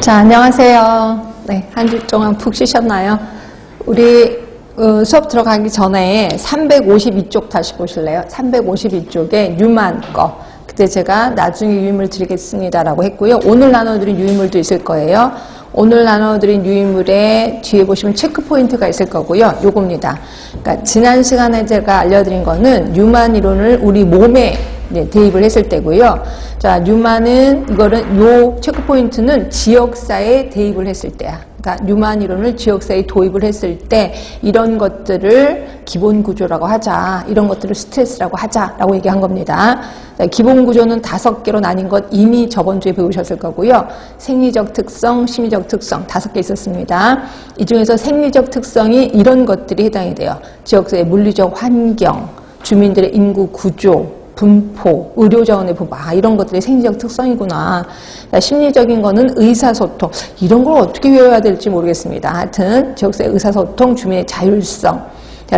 자, 안녕하세요. 네, 한 주 동안 푹 쉬셨나요? 우리 수업 들어가기 전에 352쪽 다시 보실래요? 352쪽에 뉴만 거. 그때 제가 나중에 유인물 드리겠습니다라고 했고요. 오늘 나눠드린 유인물도 있을 거예요. 오늘 나눠드린 유인물에 뒤에 보시면 체크 포인트가 있을 거고요. 요겁니다. 그러니까 지난 시간에 제가 알려드린 거는 뉴만 이론을 우리 몸에 대입을 했을 때고요. 자, 뉴만은 이거는 요 체크 포인트는 지역사에 대입을 했을 때야. 그러니까 뉴만 이론을 지역사에 도입을 했을 때 이런 것들을 기본 구조라고 하자. 이런 것들을 스트레스라고 하자라고 얘기한 겁니다. 자, 기본 구조는 5개로 나뉜 것 이미 저번 주에 배우셨을 거고요. 생리적 특성, 심리적 특성 5개 있었습니다. 이 중에서 생리적 특성이 이런 것들이 해당이 돼요. 지역사의 물리적 환경, 주민들의 인구 구조, 분포, 의료자원의 분포, 이런 것들이 생리적 특성이구나. 심리적인 거는 의사소통, 이런 걸 어떻게 외워야 될지 모르겠습니다. 하여튼 지역사의 의사소통, 주민의 자율성.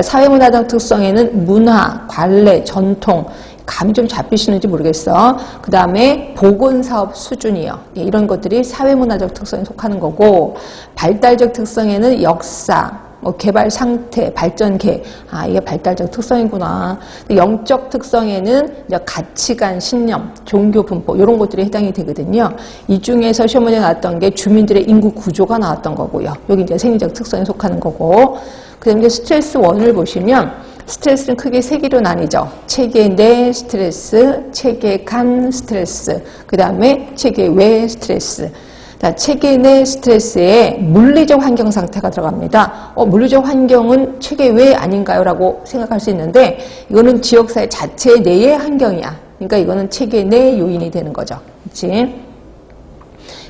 사회문화적 특성에는 문화, 관례, 전통, 감이 좀 잡히시는지 모르겠어. 그 다음에 보건사업 수준이요. 이런 것들이 사회문화적 특성에 속하는 거고, 발달적 특성에는 역사, 개발 상태, 발전 계획. 이게 발달적 특성이구나. 영적 특성에는 이제 가치관, 신념, 종교 분포, 이런 것들이 해당이 되거든요. 이 중에서 시험 문제 나왔던 게 주민들의 인구 구조가 나왔던 거고요. 여기 이제 생리적 특성에 속하는 거고. 그 다음에 스트레스 원을 보시면, 스트레스는 크게 3개로 나뉘죠. 체계 내 스트레스, 체계 간 스트레스, 그 다음에 체계 외 스트레스. 자, 체계 내 스트레스에 물리적 환경 상태가 들어갑니다. 물리적 환경은 체계 외 아닌가요? 라고 생각할 수 있는데 이거는 지역사회 자체 내의 환경이야. 그러니까 이거는 체계 내 요인이 되는 거죠. 그렇지?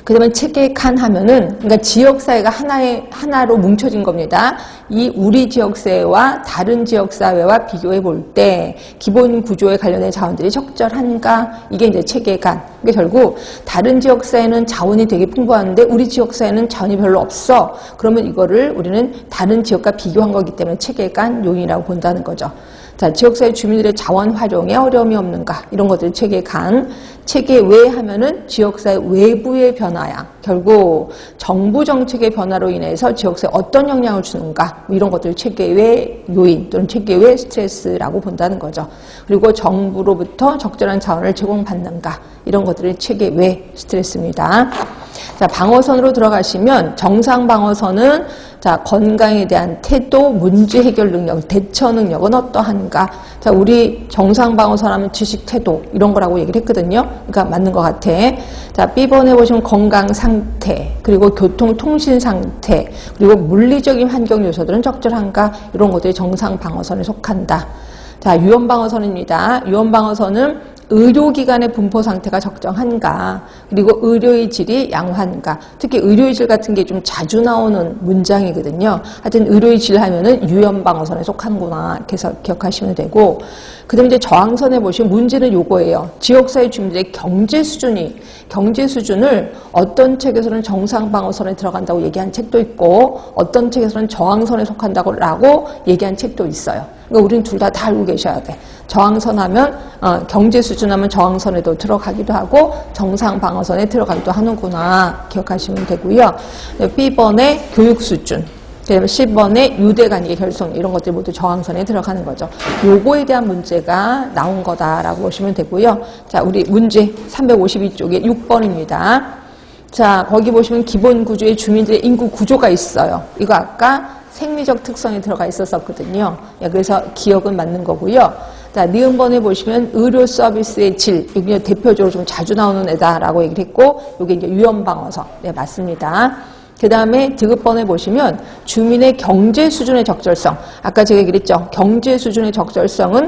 그 다음에 체계 간 하면은, 그러니까 지역사회가 하나로 뭉쳐진 겁니다. 이 우리 지역사회와 다른 지역사회와 비교해 볼 때 기본 구조에 관련된 자원들이 적절한가? 이게 이제 체계 간. 그러니까 결국 다른 지역사회는 자원이 되게 풍부한데 우리 지역사회는 자원이 별로 없어. 그러면 이거를 우리는 다른 지역과 비교한 거기 때문에 체계 간 요인이라고 본다는 거죠. 자, 지역사회 주민들의 자원 활용에 어려움이 없는가? 이런 것들 체계 간. 체계 외 하면은 지역사회 외부의 변화야. 결국 정부 정책의 변화로 인해서 지역사회에 어떤 영향을 주는가? 이런 것들 체계 외 요인 또는 체계 외 스트레스라고 본다는 거죠. 그리고 정부로부터 적절한 자원을 제공받는가? 이런 것들이 체계 외 스트레스입니다. 자, 방어선으로 들어가시면 정상 방어선은 자, 건강에 대한 태도, 문제 해결 능력, 대처 능력은 어떠한가? 자, 우리 정상 방어선 하면 지식, 태도 이런 거라고 얘기를 했거든요. 그러니까 맞는 것 같아. 자, B번에 보시면 건강 상태, 그리고 교통 통신 상태, 그리고 물리적인 환경 요소들은 적절한가? 이런 것들이 정상 방어선에 속한다. 자, 유언 방어선입니다. 유언 방어선은 의료기관의 분포 상태가 적정한가, 그리고 의료의 질이 양호한가. 특히 의료의 질 같은 게 좀 자주 나오는 문장이거든요. 하여튼 의료의 질 하면은 유언방어선에 속하는구나. 이렇게 해서 기억하시면 되고, 그 다음에 이제 저항선에 보시면 문제는 요거예요. 지역사회 주민들의 경제 수준을 어떤 책에서는 정상방어선에 들어간다고 얘기한 책도 있고, 어떤 책에서는 저항선에 속한다고 얘기한 책도 있어요. 그러니까 우리는 둘 다 알고 계셔야 돼. 저항선 하면 경제 수준 하면 저항선에도 들어가기도 하고 정상 방어선에 들어가기도 하는구나. 기억하시면 되고요. B번에 교육 수준, 10번에 유대관계 결손, 이런 것들이 모두 저항선에 들어가는 거죠. 요거에 대한 문제가 나온 거다라고 보시면 되고요. 자, 우리 문제 352쪽에 6번입니다. 자, 거기 보시면 기본 구조에 주민들의 인구 구조가 있어요. 이거 아까 생리적 특성이 들어가 있었거든요. 그래서 기억은 맞는 거고요. 자, 니은번에 보시면 의료 서비스의 질, 여기 대표적으로 좀 자주 나오는 애다라고 얘기를 했고, 이게 이제 유언방어선. 네, 맞습니다. 그 다음에 디귿번에 보시면 주민의 경제 수준의 적절성. 아까 제가 얘기했죠. 경제 수준의 적절성은